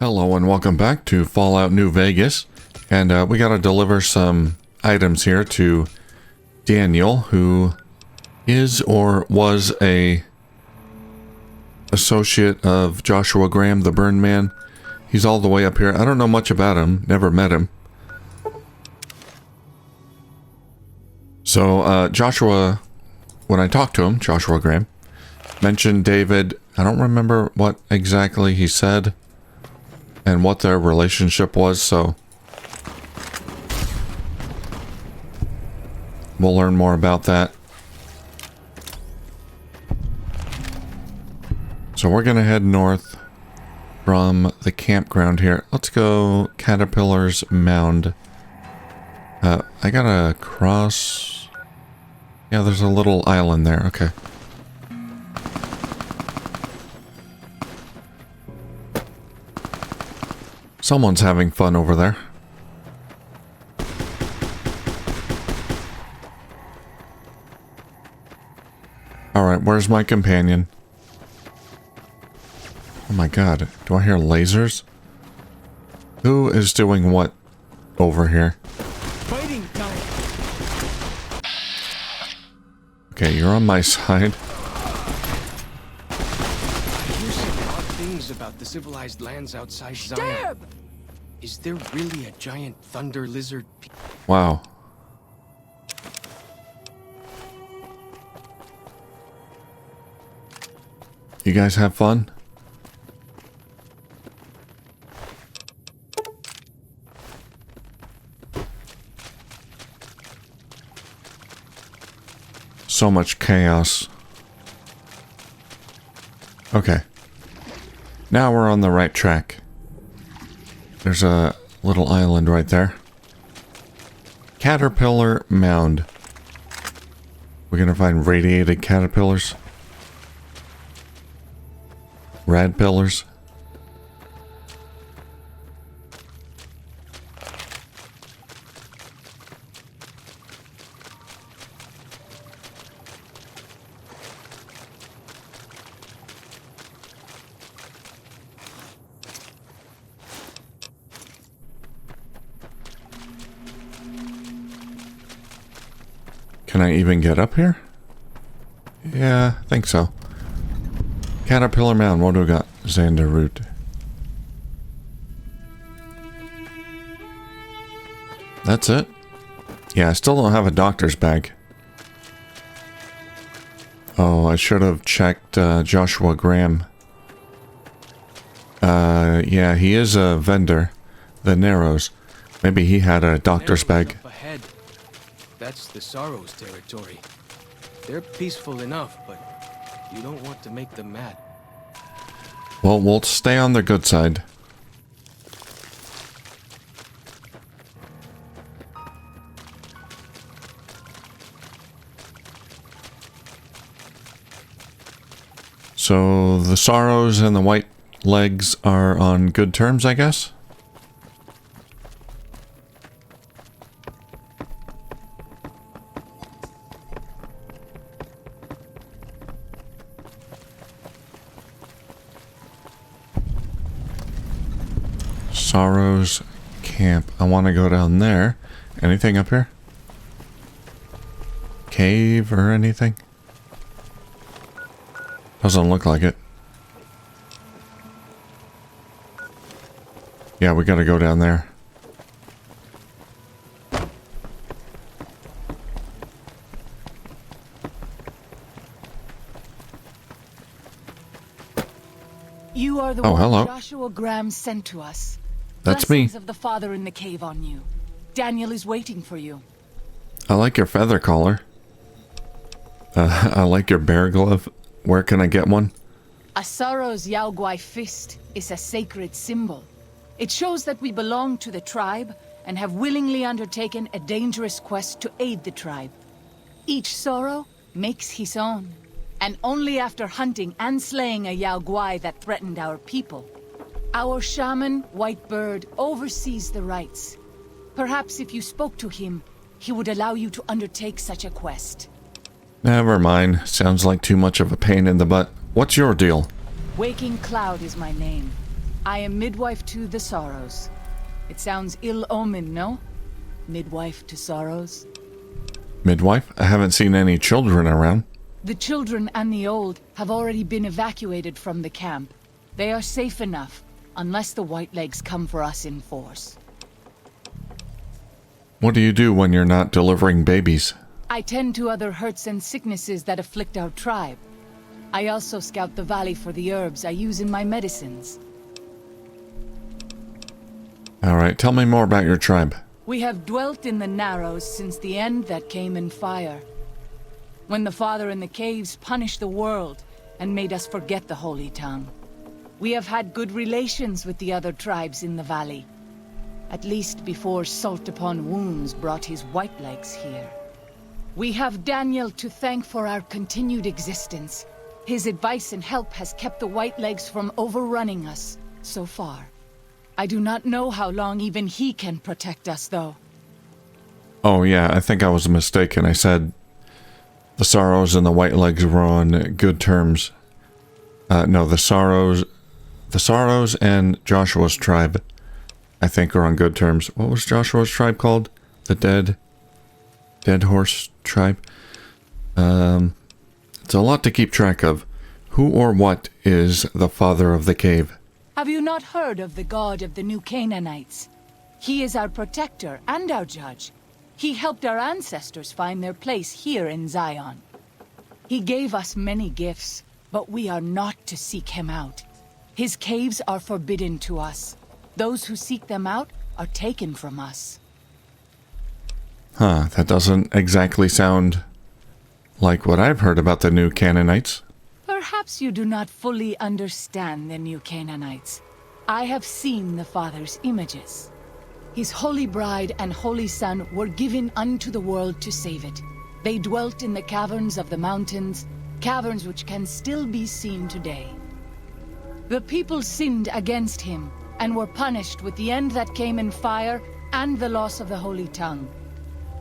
Hello and welcome back to Fallout New Vegas. And we gotta deliver some items here to Daniel, who is or was a associate of Joshua Graham, the Burn Man. He's all the way up here. I don't know much about him, never met him. So Joshua, when I talked to him, Joshua Graham, mentioned David. I don't remember what exactly he said and what their relationship was, so we'll learn more about that. So we're gonna head north from the campground here. Let's go Caterpillar's Mound. I gotta cross. Yeah, there's a little island there. Okay. Someone's having fun over there. Alright, where's my companion? Oh my god, do I hear lasers? Who is doing what over here? Fighting time. Okay, you're on my side. I hear some odd things about the civilized lands outside Zion. Is there really a giant thunder lizard? Wow. You guys have fun? So much chaos. Okay. Now we're on the right track. There's a little island right there. Caterpillar Mound. We're gonna find radiated caterpillars. Rad pillars. Can I even get up here? Yeah, I think so. Caterpillar Mound, what do we got? Xander root. That's it? Yeah, I still don't have a doctor's bag. Oh, I should have checked Joshua Graham. Yeah, he is a vendor. The Narrows. Maybe he had a doctor's bag. That's the Sorrows territory. They're peaceful enough, but you don't want to make them mad. Well, we'll stay on the good side. So the Sorrows and the White Legs are on good terms, I guess? Sorrows Camp. I want to go down there. Anything up here? Cave or anything? Doesn't look like it. Yeah, we gotta go down there. You are the Oh, one hello. Joshua Graham sent to us. That's me. Blessings of the Father in the cave on you. Daniel is waiting for you. I like your feather collar. I like your bear glove. Where can I get one? A Sorrow's Yaoguai fist is a sacred symbol. It shows that we belong to the tribe and have willingly undertaken a dangerous quest to aid the tribe. Each Sorrow makes his own, and only after hunting and slaying a Yaoguai that threatened our people. Our shaman, White Bird, oversees the rites. Perhaps if you spoke to him, he would allow you to undertake such a quest. Never mind. Sounds like too much of a pain in the butt. What's your deal? Waking Cloud is my name. I am midwife to the Sorrows. It sounds ill-omened, no? Midwife to Sorrows? Midwife? I haven't seen any children around. The children and the old have already been evacuated from the camp. They are safe enough, unless the Whitelegs come for us in force. What do you do when you're not delivering babies? I tend to other hurts and sicknesses that afflict our tribe. I also scout the valley for the herbs I use in my medicines. Alright, tell me more about your tribe. We have dwelt in the Narrows since the end that came in fire. When the Father in the caves punished the world and made us forget the Holy Tongue. We have had good relations with the other tribes in the valley. At least before Salt Upon Wounds brought his Whitelegs here. We have Daniel to thank for our continued existence. His advice and help has kept the Whitelegs from overrunning us so far. I do not know how long even he can protect us, though. Oh yeah, I think I was mistaken. I said the Sorrows and the Whitelegs were on good terms. No, the Sorrows and Joshua's tribe, I think, are on good terms. What was Joshua's tribe called? The Dead Horse tribe? It's a lot to keep track of. Who or what is the father of the cave? Have you not heard of the god of the New Canaanites? He is our protector and our judge. He helped our ancestors find their place here in Zion. He gave us many gifts, but we are not to seek him out. His caves are forbidden to us. Those who seek them out are taken from us. Huh, that doesn't exactly sound like what I've heard about the New Canaanites. Perhaps you do not fully understand the New Canaanites. I have seen the Father's images. His holy bride and holy son were given unto the world to save it. They dwelt in the caverns of the mountains, caverns which can still be seen today. The people sinned against him, and were punished with the end that came in fire and the loss of the Holy Tongue.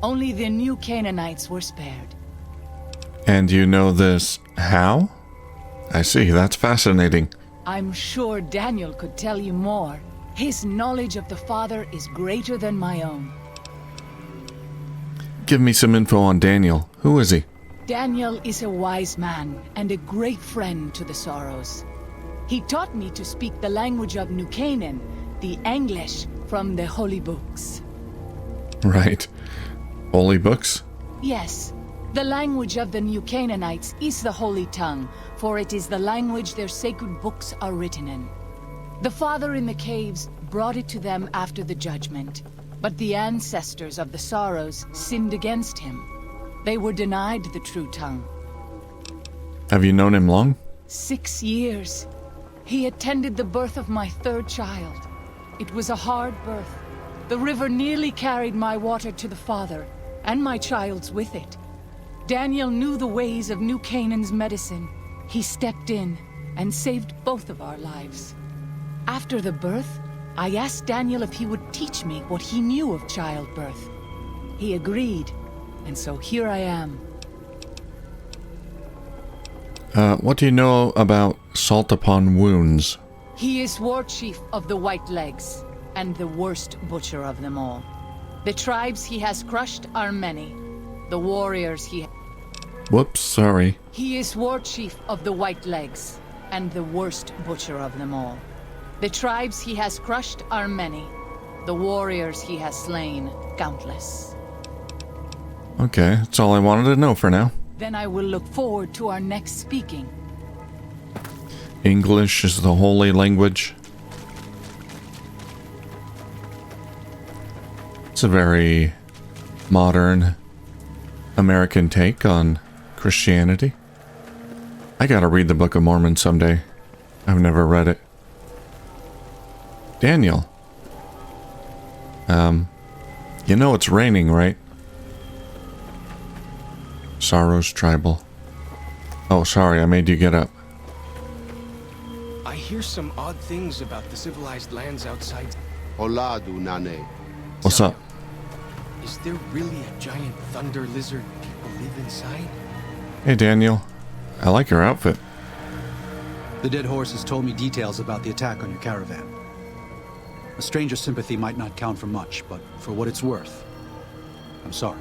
Only the New Canaanites were spared. And you know this how? I see, that's fascinating. I'm sure Daniel could tell you more. His knowledge of the Father is greater than my own. Give me some info on Daniel. Who is he? Daniel is a wise man and a great friend to the Sorrows. He taught me to speak the language of New Canaan, the English from the holy books. Right. Holy books? Yes. The language of the New Canaanites is the Holy Tongue, for it is the language their sacred books are written in. The Father in the caves brought it to them after the judgment, but the ancestors of the Sorrows sinned against him. They were denied the true tongue. Have you known him long? 6 years. He attended the birth of my third child. It was a hard birth. The river nearly carried my water to the Father, and my child's with it. Daniel knew the ways of New Canaan's medicine. He stepped in and saved both of our lives. After the birth, I asked Daniel if he would teach me what he knew of childbirth. He agreed, and so here I am. What do you know about Salt Upon Wounds? He is war chief of the Whitelegs, and the worst butcher of them all. The tribes he has crushed are many. The warriors he... Whoops, sorry. He is war chief of the Whitelegs, and the worst butcher of them all. The tribes he has crushed are many. The warriors he has slain, countless. Okay, that's all I wanted to know for now. Then I will look forward to our next speaking. English is the holy language. It's a very modern American take on Christianity. I gotta read the Book of Mormon someday. I've never read it. Daniel. You know it's raining, right? Sorrows Tribal. Oh, sorry, I made you get up. I hear some odd things about the civilized lands outside. Oladu Nane. What's up? Is there really a giant thunder lizard people live inside? Hey, Daniel. I like your outfit. The dead horse has told me details about the attack on your caravan. A stranger's sympathy might not count for much, but for what it's worth, I'm sorry.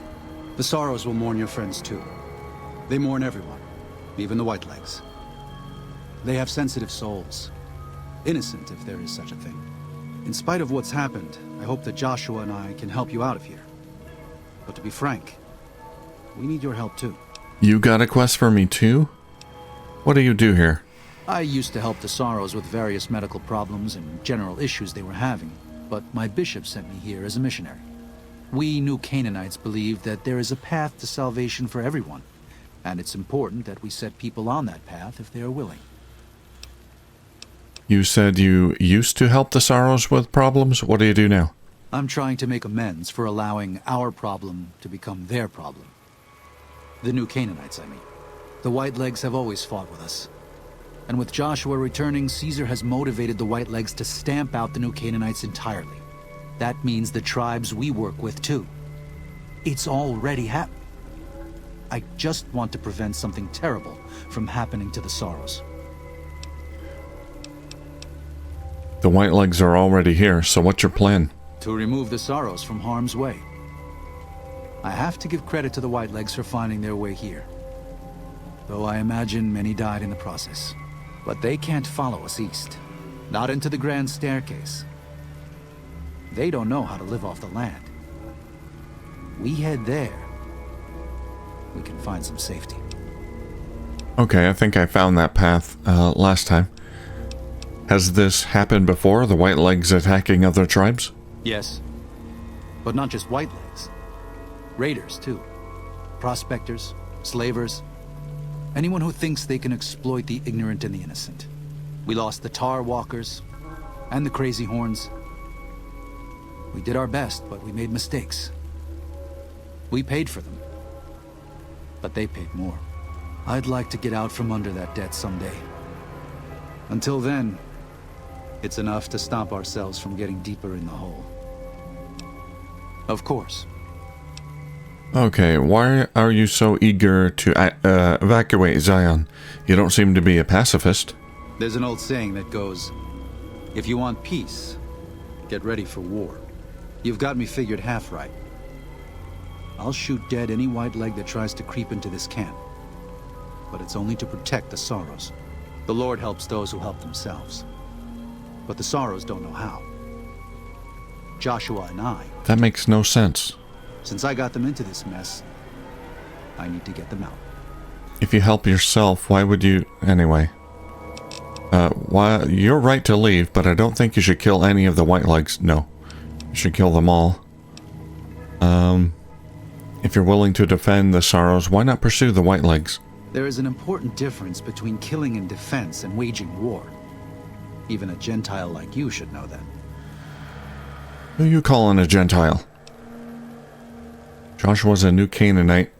The Sorrows will mourn your friends too. They mourn everyone, even the Whitelegs. They have sensitive souls. Innocent, if there is such a thing. In spite of what's happened, I hope that Joshua and I can help you out of here. But to be frank, we need your help too. You got a quest for me too? What do you do here? I used to help the Sorrows with various medical problems and general issues they were having, but my bishop sent me here as a missionary. We New Canaanites believe that there is a path to salvation for everyone, and it's important that we set people on that path if they are willing. You said you used to help the Sorrows with problems. What do you do now? I'm trying to make amends for allowing our problem to become their problem. The New Canaanites, I mean. The Whitelegs have always fought with us. And with Joshua returning, Caesar has motivated the Whitelegs to stamp out the New Canaanites entirely. That means the tribes we work with, too. It's already happened. I just want to prevent something terrible from happening to the Sorrows. The Whitelegs are already here, so what's your plan? To remove the Sorrows from harm's way. I have to give credit to the Whitelegs for finding their way here. Though I imagine many died in the process. But they can't follow us east. Not into the Grand Staircase. They don't know how to live off the land. We head there. We can find some safety. Okay, I think I found that path last time. Has this happened before, the Whitelegs attacking other tribes? Yes. But not just Whitelegs. Raiders, too. Prospectors, slavers. Anyone who thinks they can exploit the ignorant and the innocent. We lost the Tar Walkers and the Crazy Horns. We did our best, but we made mistakes. We paid for them. But they paid more. I'd like to get out from under that debt someday. Until then, it's enough to stop ourselves from getting deeper in the hole. Of course. Okay, why are you so eager to evacuate Zion? You don't seem to be a pacifist. There's an old saying that goes, if you want peace, get ready for war. You've got me figured half right. I'll shoot dead any Whiteleg that tries to creep into this camp. But it's only to protect the Sorrows. The Lord helps those who help themselves. But the Sorrows don't know how. Joshua and I... That makes no sense. Since I got them into this mess, I need to get them out. If you help yourself, why would you... Anyway. You're right to leave, but I don't think you should kill any of the Whitelegs. No. You should kill them all. If you're willing to defend the Sorrows, why not pursue the Whitelegs? There is an important difference between killing in defense and waging war. Even a Gentile like you should know that. Who you calling a Gentile? Joshua's a new Canaanite,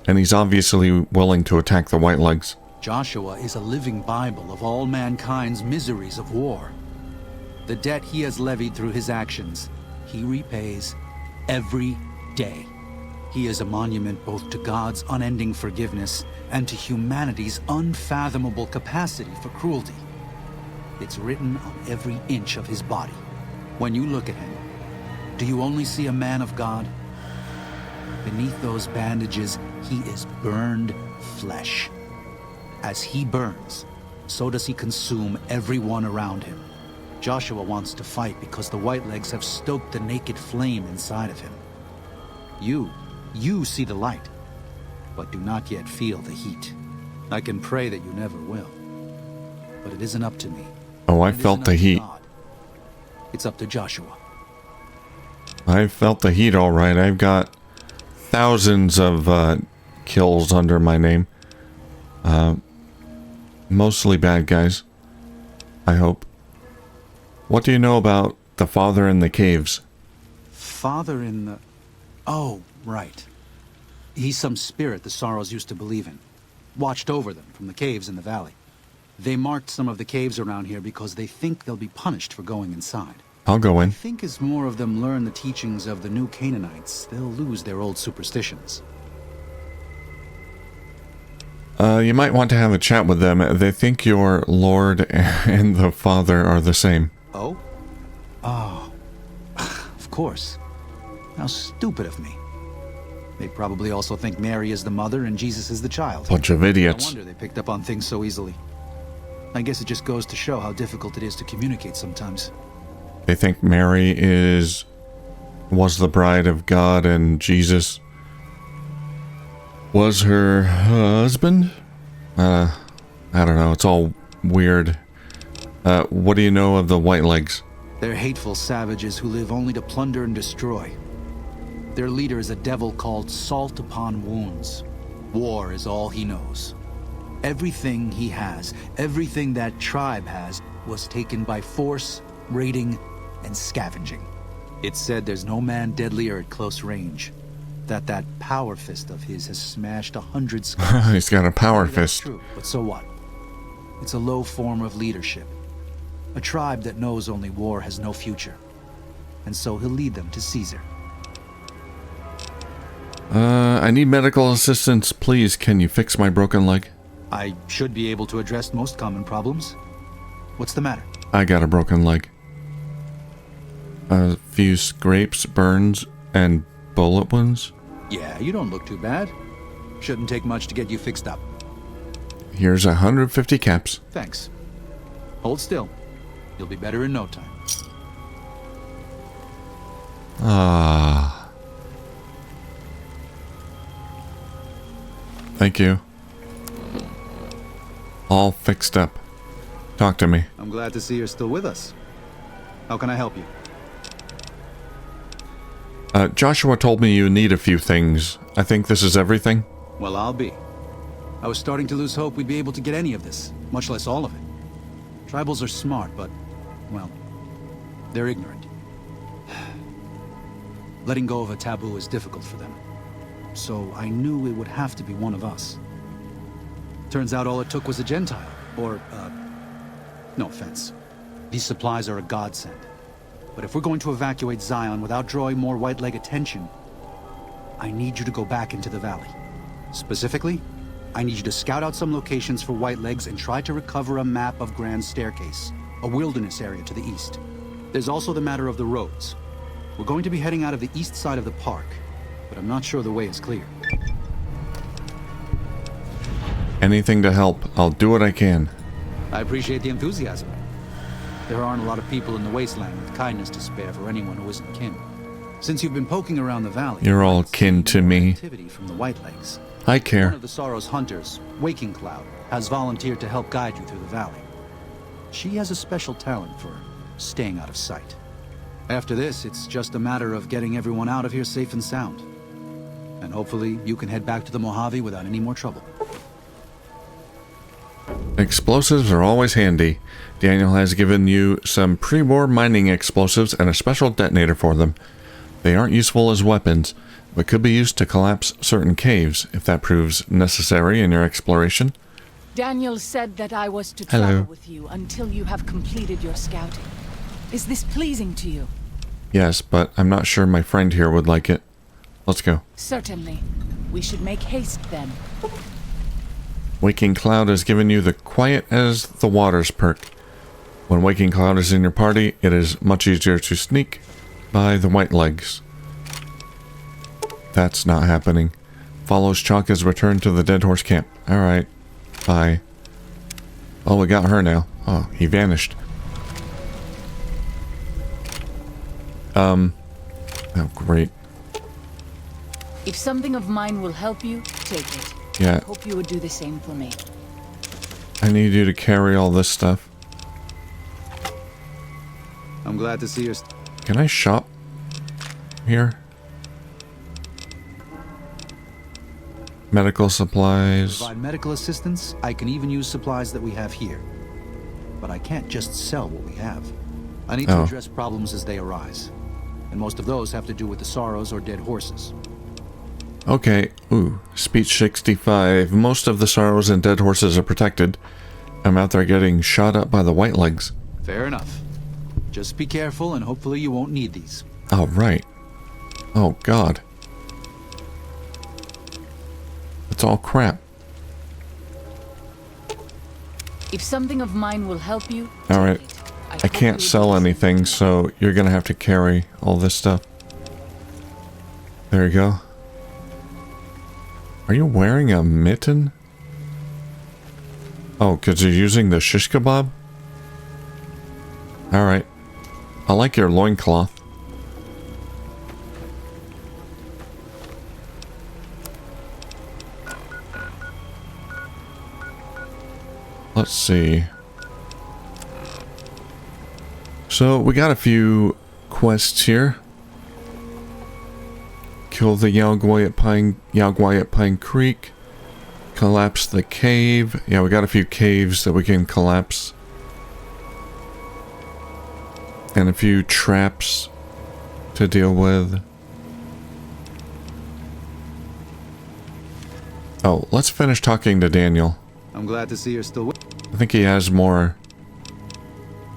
and he's obviously willing to attack the Whitelegs. Joshua is a living Bible of all mankind's miseries of war. The debt he has levied through his actions, he repays every day. He is a monument both to God's unending forgiveness and to humanity's unfathomable capacity for cruelty. It's written on every inch of his body. When you look at him, do you only see a man of God? Beneath those bandages, he is burned flesh. As he burns, so does he consume everyone around him. Joshua wants to fight because the Whitelegs have stoked the naked flame inside of him. You see the light, but do not yet feel the heat. I can pray that you never will, but it isn't up to me. Oh, I felt the heat. It's up to Joshua. I felt the heat all right. I've got thousands of kills under my name. Mostly bad guys, I hope. What do you know about the Father in the Caves? Father in the... Oh, right. He's some spirit the Sorrows used to believe in. Watched over them from the caves in the valley. They marked some of the caves around here because they think they'll be punished for going inside. I'll go in. I think as more of them learn the teachings of the new Canaanites, they'll lose their old superstitions. You might want to have a chat with them. They think your Lord and the Father are the same. Oh? Oh, course. How stupid of me. They probably also think Mary is the mother and Jesus is the child. Bunch of No idiots. wonder they picked up on things so easily. I guess it just goes to show how difficult it is to communicate sometimes. They think Mary was the bride of God and Jesus was her husband? I don't know. It's all weird. What do you know of the Whitelegs? They're hateful savages who live only to plunder and destroy. Their leader is a devil called Salt Upon Wounds. War is all he knows. Everything he has, everything that tribe has, was taken by force, raiding, and scavenging. It's said there's no man deadlier at close range. That power fist of his has smashed 100 skulls. He's got a power Maybe that's fist. true, but so what? It's a low form of leadership. A tribe that knows only war has no future. And so he'll lead them to Caesar. I need medical assistance. Please, can you fix my broken leg? I should be able to address most common problems. What's the matter? I got a broken leg. A few scrapes, burns, and bullet wounds. Yeah, you don't look too bad. Shouldn't take much to get you fixed up. Here's 150 caps. Thanks. Hold still. You'll be better in no time. Ah. Thank you. All fixed up. Talk to me. I'm glad to see you're still with us. How can I help you? Joshua told me you need a few things. I think this is everything. Well, I'll be. I was starting to lose hope we'd be able to get any of this, much less all of it. Tribals are smart, but, well, they're ignorant. Letting go of a taboo is difficult for them. So I knew it would have to be one of us. Turns out all it took was a Gentile, or, no offense. These supplies are a godsend. But if we're going to evacuate Zion without drawing more white-leg attention, I need you to go back into the valley. Specifically, I need you to scout out some locations for whitelegs and try to recover a map of Grand Staircase, a wilderness area to the east. There's also the matter of the roads. We're going to be heading out of the east side of the park, but I'm not sure the way is clear. Anything to help. I'll do what I can. I appreciate the enthusiasm. There aren't a lot of people in the Wasteland with kindness to spare for anyone who isn't kin. Since you've been poking around the valley, You're all kin to me. activity from the Whitelegs. I One care. of the Sorrow's hunters, Waking Cloud, has volunteered to help guide you through the valley. She has a special talent for staying out of sight. After this, it's just a matter of getting everyone out of here safe and sound. And hopefully you can head back to the Mojave without any more trouble. Explosives are always handy. Daniel has given you some pre-war mining explosives and a special detonator for them. They aren't useful as weapons, but could be used to collapse certain caves if that proves necessary in your exploration. Daniel said that I was to Hello. travel with you until you have completed your scouting. Is this pleasing to you? Yes, but I'm not sure my friend here would like it. Let's go. Certainly. We should make haste then. Waking Cloud has given you the Quiet as the Waters perk. When Waking Cloud is in your party, it is much easier to sneak by the Whitelegs. That's not happening. Follows Chalk has returned to the Dead Horse Camp. Alright. Bye. Oh, we got her now. Oh, he vanished. Oh, great. If something of mine will help you, take it. Yeah, Hope you would do the same for me. I need you to carry all this stuff. I'm glad to see you're... Can I shop here? Medical supplies. Provide medical assistance. I can even use supplies that we have here. But I can't just sell what we have. I need to address problems as they arise. And most of those have to do with the Sorrows or dead horses. Okay. Ooh, speech 65. Most of the Sorrows and dead horses are protected. I'm out there getting shot up by the Whitelegs. Fair enough. Just be careful and hopefully you won't need these. Oh, right. Oh, God. It's all crap. If something of mine will help you, All take right. it. I can't sell anything, so you're gonna have to carry all this stuff. There you go. Are you wearing a mitten? Oh, because you're using the shish kebab? Alright. I like your loincloth. Let's see. So, we got a few quests here. Kill the Yaogwai at Pine Creek. Collapse the cave. Yeah, we got a few caves that we can collapse. And a few traps to deal with. Oh, let's finish talking to Daniel. I'm glad to see you're still with. I think he has more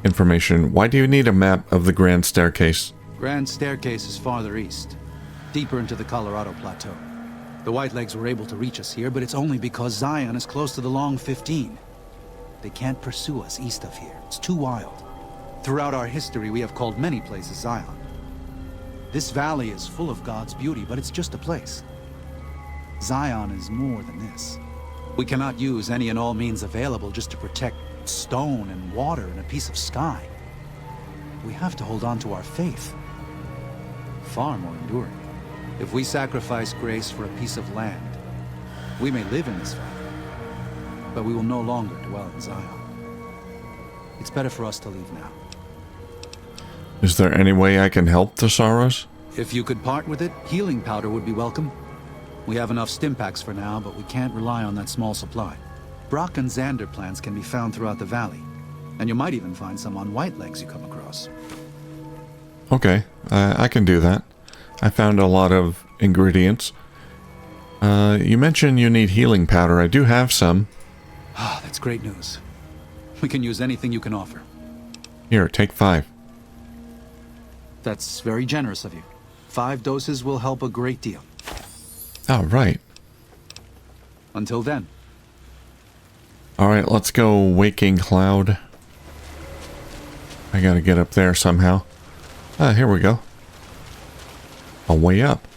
information. Why do you need a map of the Grand Staircase? Grand Staircase is farther east, deeper into the Colorado Plateau. The Whitelegs were able to reach us here, but it's only because Zion is close to the Long 15. They can't pursue us east of here. It's too wild. Throughout our history, we have called many places Zion. This valley is full of God's beauty, but it's just a place. Zion is more than this. We cannot use any and all means available just to protect stone and water and a piece of sky. We have to hold on to our faith. Far more enduring. If we sacrifice grace for a piece of land, we may live in this valley, but we will no longer dwell in Zion. It's better for us to leave now. Is there any way I can help the Sorrows? If you could part with it, healing powder would be welcome. We have enough stim packs for now, but we can't rely on that small supply. Brock and Xander plants can be found throughout the valley, and you might even find some on Whitelegs you come across. Okay, I can do that. I found a lot of ingredients. You mentioned you need healing powder. I do have some. Ah, that's great news. We can use anything you can offer. Here, take 5. That's very generous of you. 5 doses will help a great deal. Oh, right. Until then. Alright, let's go Waking Cloud. I gotta get up there somehow. Ah, here we go. A way up.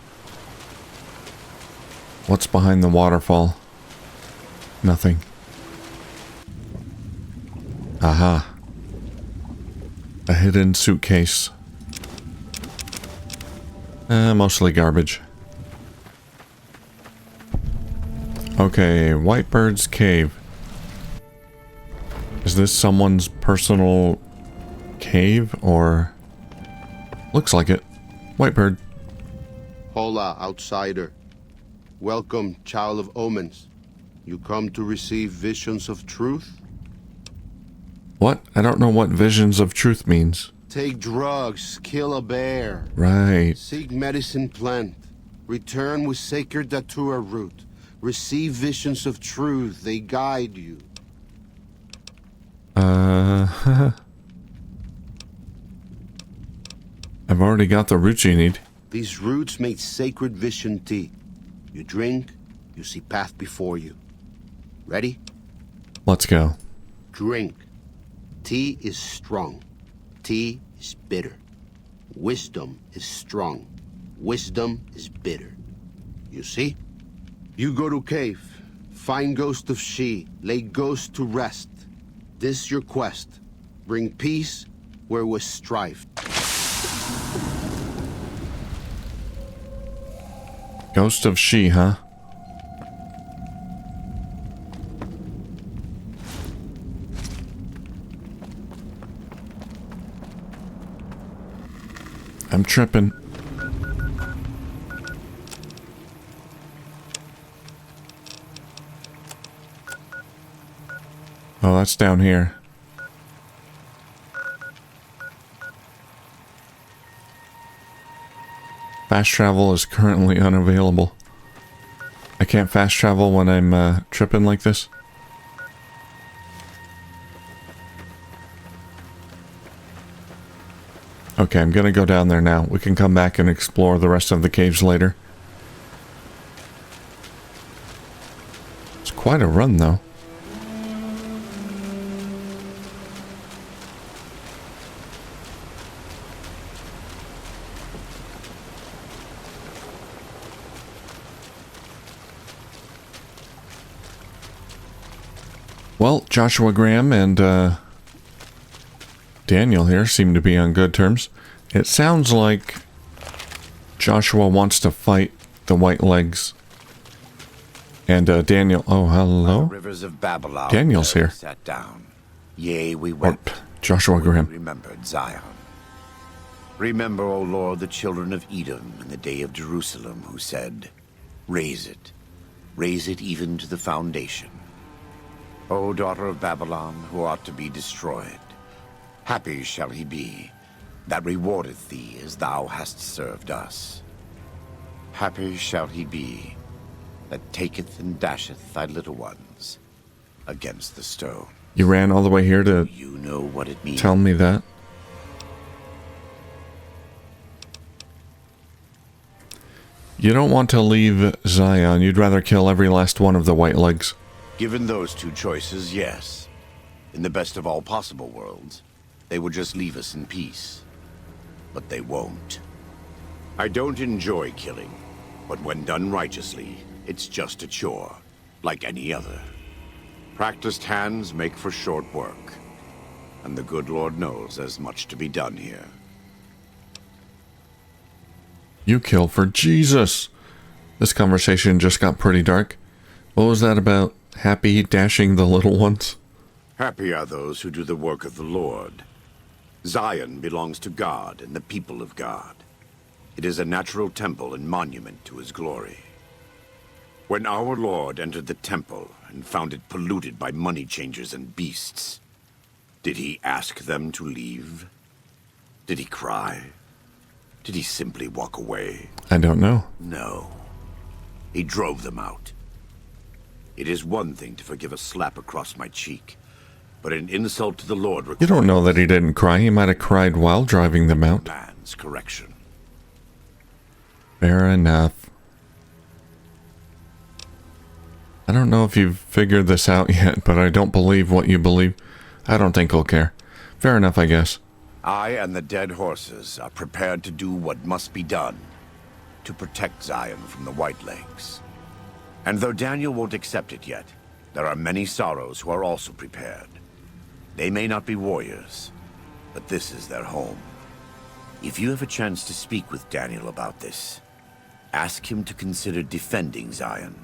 What's behind the waterfall? Nothing. Aha. A hidden suitcase. Mostly garbage. Okay, Whitebird's Cave. Is this someone's personal cave, or... Looks like it. Whitebird. Hola, outsider. Welcome, child of omens. You come to receive visions of truth? What? I don't know what visions of truth means. Take drugs, kill a bear. Right. Seek medicine plant. Return with sacred datura root. Receive visions of truth, they guide you. I've already got the roots you need. These roots make sacred vision tea. You drink, you see path before you. Ready? Let's go. Drink. Tea is strong. Tea is bitter. Wisdom is strong. Wisdom is bitter. You see? You go to cave. Find ghost of she. Lay ghost to rest. This your quest. Bring peace where was strife. Ghost of she, huh? I'm tripping. Oh, that's down here. Fast travel is currently unavailable. I can't fast travel when I'm tripping like this. Okay, I'm gonna go down there now. We can come back and explore the rest of the caves later. It's quite a run, though. Well, Joshua Graham and Daniel here seem to be on good terms. It sounds like Joshua wants to fight the White Legs. And Daniel... Oh, hello? Rivers of Babylon. Daniel's here. Sat down. Yea, we Or wept. Joshua We Graham. remembered Zion. Remember, O Lord, the children of Edom in the day of Jerusalem, who said, raise it even to the foundation. O daughter of Babylon, who ought to be destroyed, happy shall he be that rewardeth thee as thou hast served us. Happy shall he be that taketh and dasheth thy little ones against the stone. You ran all the way here to You know what it means. tell me that? You don't want to leave Zion. You'd rather kill every last one of the White Legs. Given those two choices, yes. In the best of all possible worlds, they would just leave us in peace. But they won't. I don't enjoy killing, but when done righteously, it's just a chore, like any other. Practiced hands make for short work, and the good Lord knows there's much to be done here. You kill for Jesus. This conversation just got pretty dark. What was that about? Happy dashing the little ones? Happy are those who do the work of the Lord. Zion belongs to God and the people of God. It is a natural temple and monument to his glory. When our Lord entered the temple and found it polluted by money changers and beasts, did he ask them to leave? Did he cry? Did he simply walk away? I don't know. No. He drove them out. It is one thing to forgive a slap across my cheek, but an insult to the Lord requires You don't know that he didn't cry. He might have cried while driving them out. man's correction. Fair enough. I don't know if you've figured this out yet, but I don't believe what you believe. I don't think he'll care. Fair enough, I guess. I and the dead horses are prepared to do what must be done to protect Zion from the White Legs. And though Daniel won't accept it yet, there are many sorrows who are also prepared. They may not be warriors, but this is their home. If you have a chance to speak with Daniel about this, ask him to consider defending Zion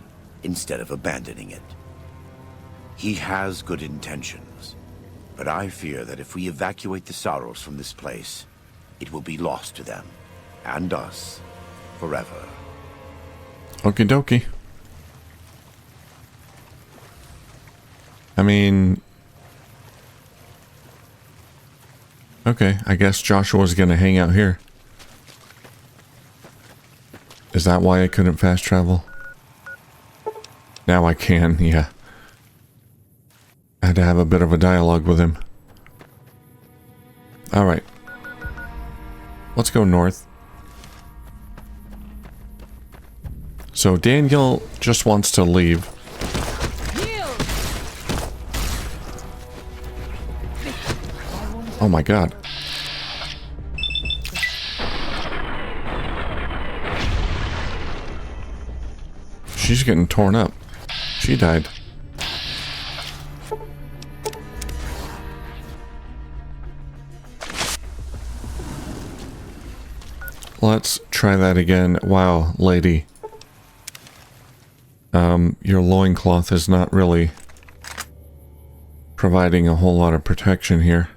instead of abandoning it. He has good intentions, but I fear that if we evacuate the sorrows from this place, it will be lost to them, and us, forever. Okie dokie. I mean... Okay, I guess Joshua's gonna hang out here. Is that why I couldn't fast travel? Now I can, yeah. I had to have a bit of a dialogue with him. Alright. Let's go north. So Daniel just wants to leave. Oh my god. She's getting torn up. She died. Let's try that again. Wow, lady. Your loincloth is not really providing a whole lot of protection here.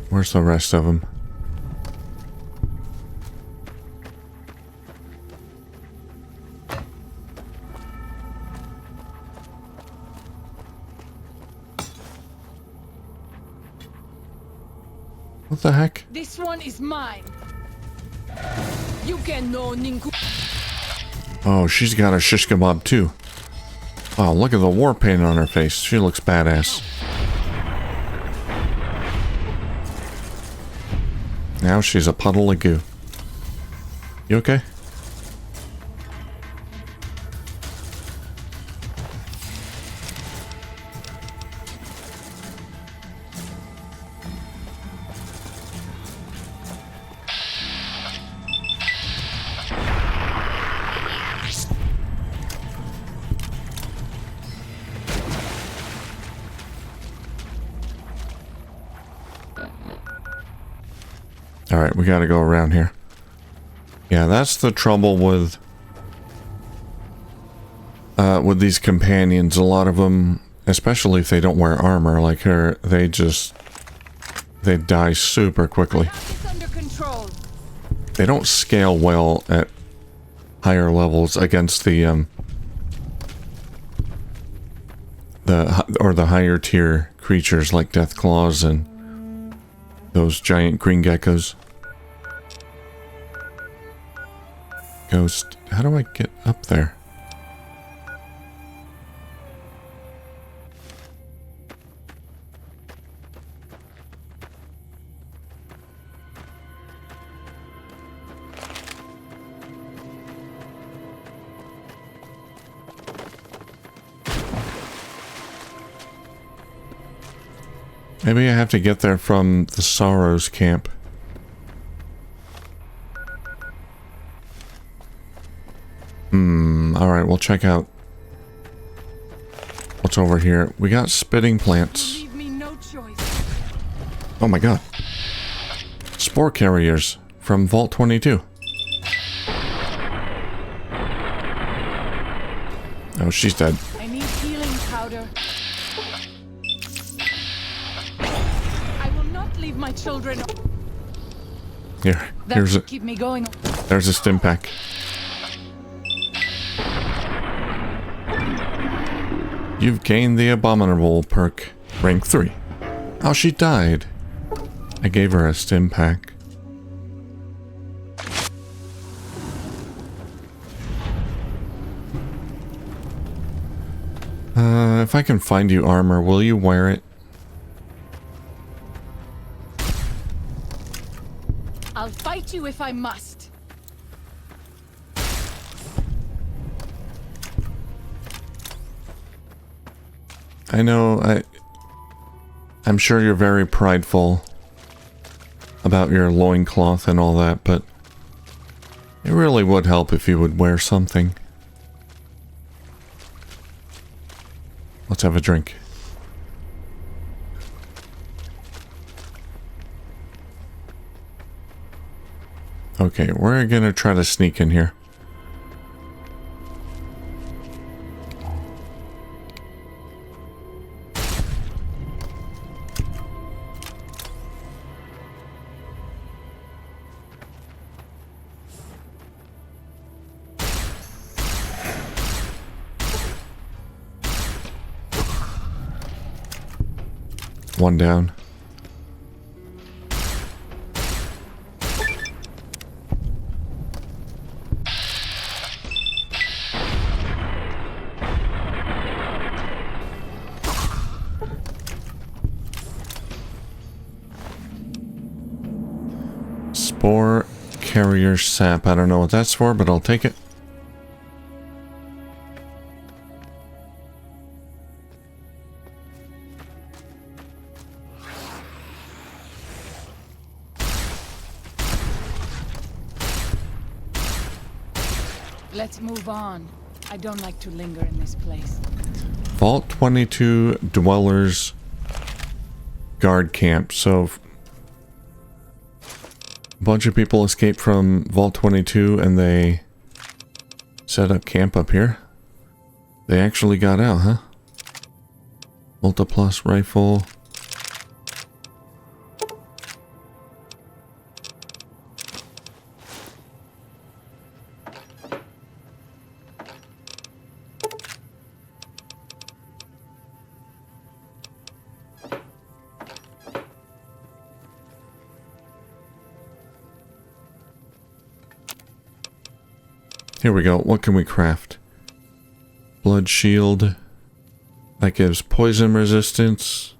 Where's the rest of them? What the heck? This one is mine. You can know Ninku. Oh, she's got a shish kebab too. Wow, look at the war paint on her face. She looks badass. Now she's a puddle of goo. You okay? Alright, we gotta go around here. Yeah, that's the trouble with these companions. A lot of them, especially if they don't wear armor like her, they die super quickly. Under control. They don't scale well at higher levels against the higher tier creatures like death claws and those giant green geckos. Ghost, how do I get up there? Maybe I have to get there from the Sorrows camp. Alright, we'll check out what's over here. We got spitting plants. Leave me no choice. Oh my god. Spore carriers from Vault 22. Oh, she's dead. I need healing powder. I will not leave my children. Here, That here's a, keep me going. there's a stim pack. You've gained the Abominable perk, rank 3. Oh, she died. I gave her a stim pack. If I can find you armor, will you wear it? I'll fight you if I must. I know, I'm sure you're very prideful about your loincloth and all that, but it really would help if you would wear something. Let's have a drink. Okay, we're gonna try to sneak in here. One down. Spore carrier sap. I don't know what that's for, but I'll take it. Let's move on. I don't like to linger in this place. Vault 22 Dwellers Guard Camp. So a bunch of people escaped from Vault 22 and they set up camp up here. They actually got out, huh? Multiplus rifle. Here we go. What can we craft? Blood shield. That gives poison resistance.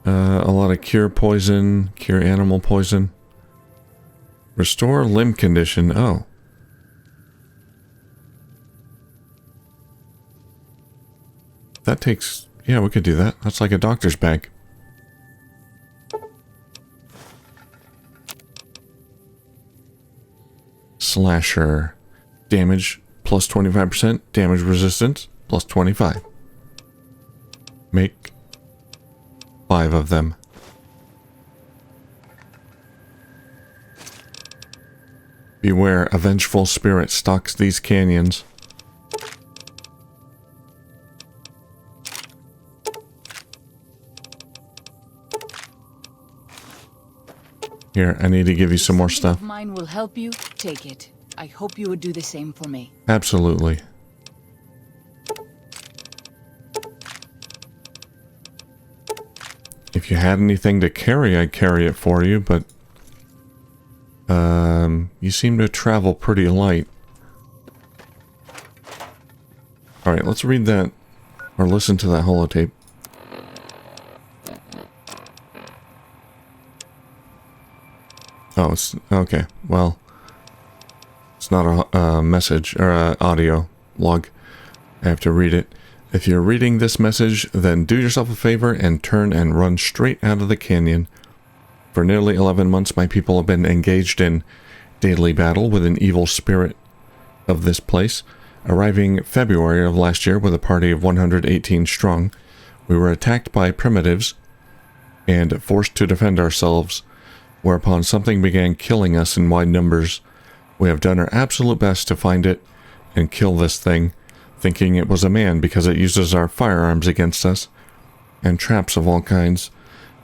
A lot of cure poison. Cure animal poison. Restore limb condition. Oh. That takes... Yeah, we could do that. That's like a doctor's bag. Slasher. Damage plus 25%. Damage resistance plus 25. Make 5 of them. Beware, a vengeful spirit stalks these canyons. Here, I need to give you some more stuff. Mine will help you. Take it. I hope you would do the same for me. Absolutely. If you had anything to carry, I'd carry it for you, but you seem to travel pretty light. Alright, let's read that, or listen to that holotape. Oh, it's, okay, well, it's not a message, or a audio log. I have to read it. If you're reading this message, then do yourself a favor and turn and run straight out of the canyon. For nearly 11 months, my people have been engaged in daily battle with an evil spirit of this place. Arriving February of last year with a party of 118 strong, we were attacked by primitives and forced to defend ourselves, whereupon something began killing us in wide numbers. We have done our absolute best to find it and kill this thing, thinking it was a man because it uses our firearms against us, and traps of all kinds,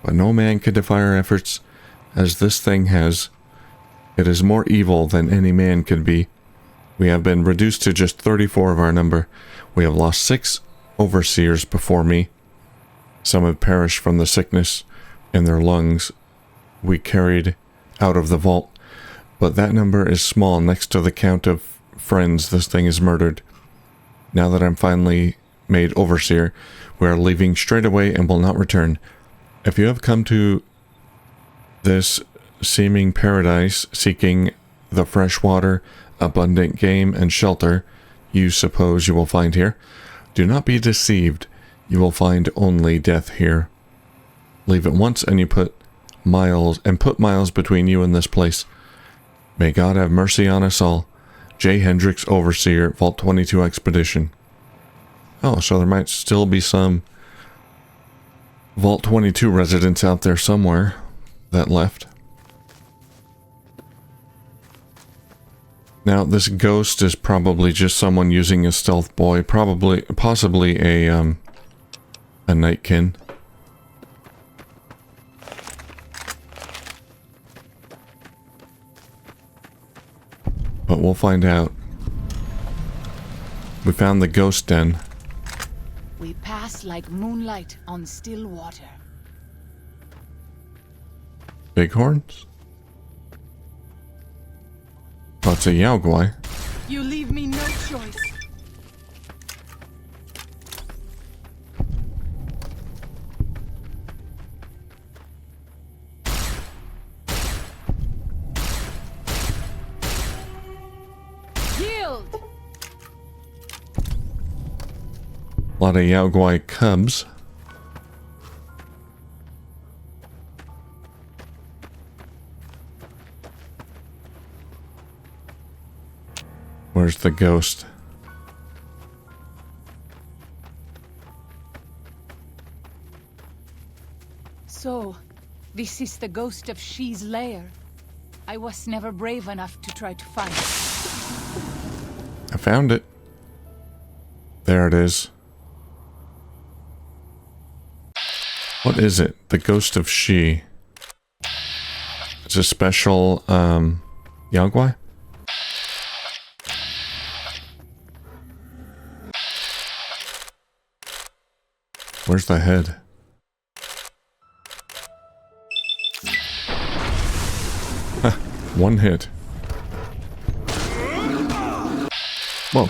but no man could defy our efforts as this thing has. It is more evil than any man could be. We have been reduced to just 34 of our number. We have lost 6 overseers before me. Some have perished from the sickness in their lungs we carried out of the vault, but that number is small next to the count of friends this thing has murdered. Now that I'm finally made overseer, we are leaving straight away and will not return. If you have come to this seeming paradise seeking the fresh water, abundant game, and shelter you suppose you will find here, do not be deceived. You will find only death here. Leave at once and put miles between you and this place. May God have mercy on us all. J. Hendricks, Overseer, Vault 22 Expedition. Oh, so there might still be some Vault 22 residents out there somewhere that left. Now, this ghost is probably just someone using a stealth boy, possibly a nightkin. But we'll find out. We found the ghost den. We pass like moonlight on still water. Bighorns? Oh, it's a Yaogwai. You leave me no choice. Yield! A lot of Yaogwai cubs. Where's the ghost? So, this is the ghost of She's lair. I was never brave enough to try to find it. I found it. There it is. What is it? The ghost of She. It's a special, Yaogwai? Where's the head? One hit. Whoa.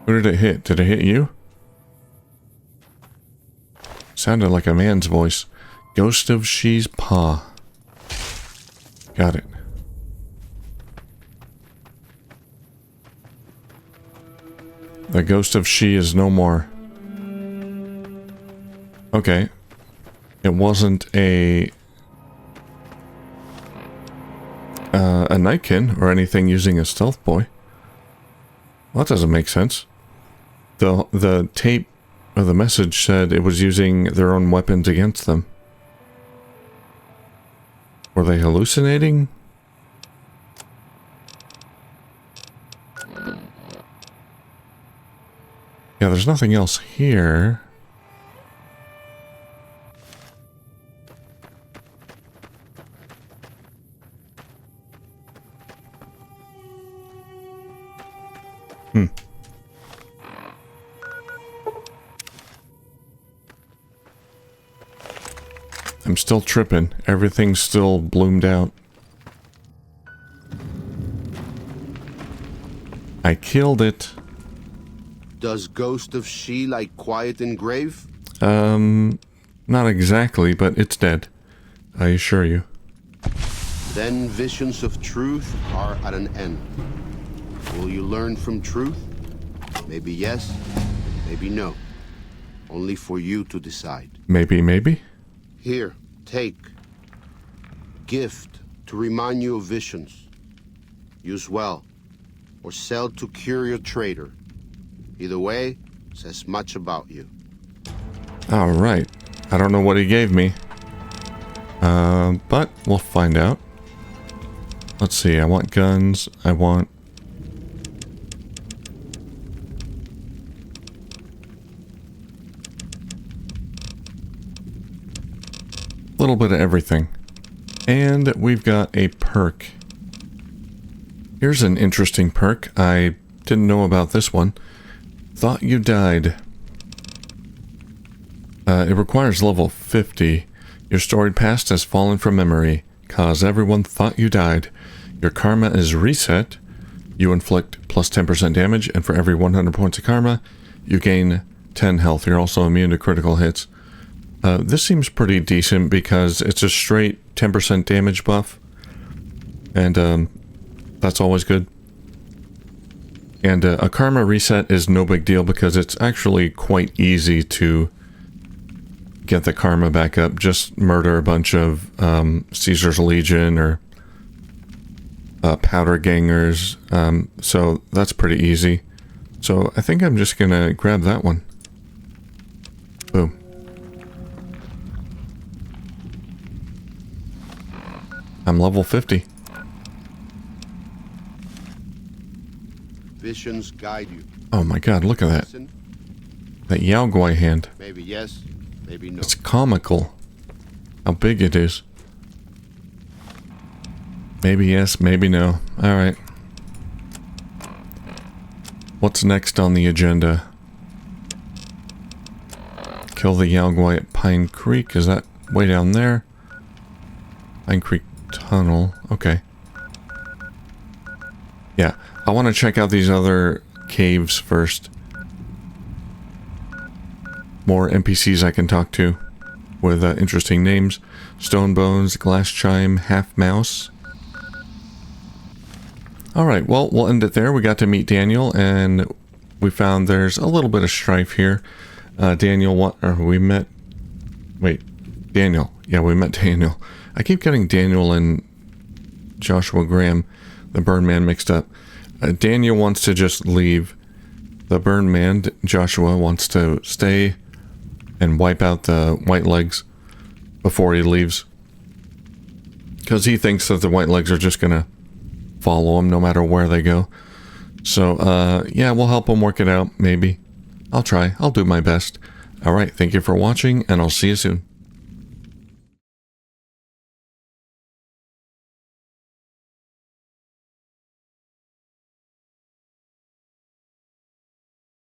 Who did it hit? Did it hit you? Sounded like a man's voice. Ghost of She's paw. Got it. The ghost of She is no more. Okay. It wasn't a nightkin or anything using a stealth boy. Well, that doesn't make sense. The tape of the message said it was using their own weapons against them. Were they hallucinating? Yeah, there's nothing else here. I'm still tripping. Everything's still bloomed out. I killed it. Does Ghost of She like quiet and grave? Not exactly, but it's dead. I assure you. Then visions of truth are at an end. Will you learn from truth? Maybe yes, maybe no. Only for you to decide. Maybe, maybe? Here, take. Gift to remind you of visions. Use well, or sell to curious trader. Either way, says much about you. Alright. I don't know what he gave me. But we'll find out. Let's see, I want guns. I want... a little bit of everything. And we've got a perk. Here's an interesting perk. I didn't know about this one. Thought you died. It requires level 50. Your storied past has fallen from memory. Cause everyone thought you died. Your karma is reset. You inflict plus 10% damage, and for every 100 points of karma, you gain 10 health. You're also immune to critical hits. This seems pretty decent because it's a straight 10% damage buff. And that's always good. And a karma reset is no big deal because it's actually quite easy to get the karma back up. Just murder a bunch of Caesar's Legion or powder gangers. So that's pretty easy. So I think I'm just gonna grab that one. Boom. I'm level 50. Visions guide you. Oh my god, look at that. Listen, That Yaogwai hand. maybe yes, maybe no. It's comical. How big it is. Maybe yes, maybe no. Alright. What's next on the agenda? Kill the Yaogwai at Pine Creek. Is that way down there? Pine Creek Tunnel. Okay. Yeah. I want to check out these other caves first. More NPCs I can talk to with interesting names. Stone Bones, Glass Chime, Half Mouse. Alright, well, we'll end it there. We got to meet Daniel, and we found there's a little bit of strife here. Daniel, we met... Wait, Daniel. Yeah, we met Daniel. I keep getting Daniel and Joshua Graham, the Burn Man, mixed up. Daniel wants to just leave. The Burn Man, Joshua, wants to stay and wipe out the White Legs before he leaves. Because he thinks that the White Legs are just gonna follow him no matter where they go. So, yeah, we'll help him work it out, maybe. I'll try. I'll do my best. Alright, thank you for watching, and I'll see you soon.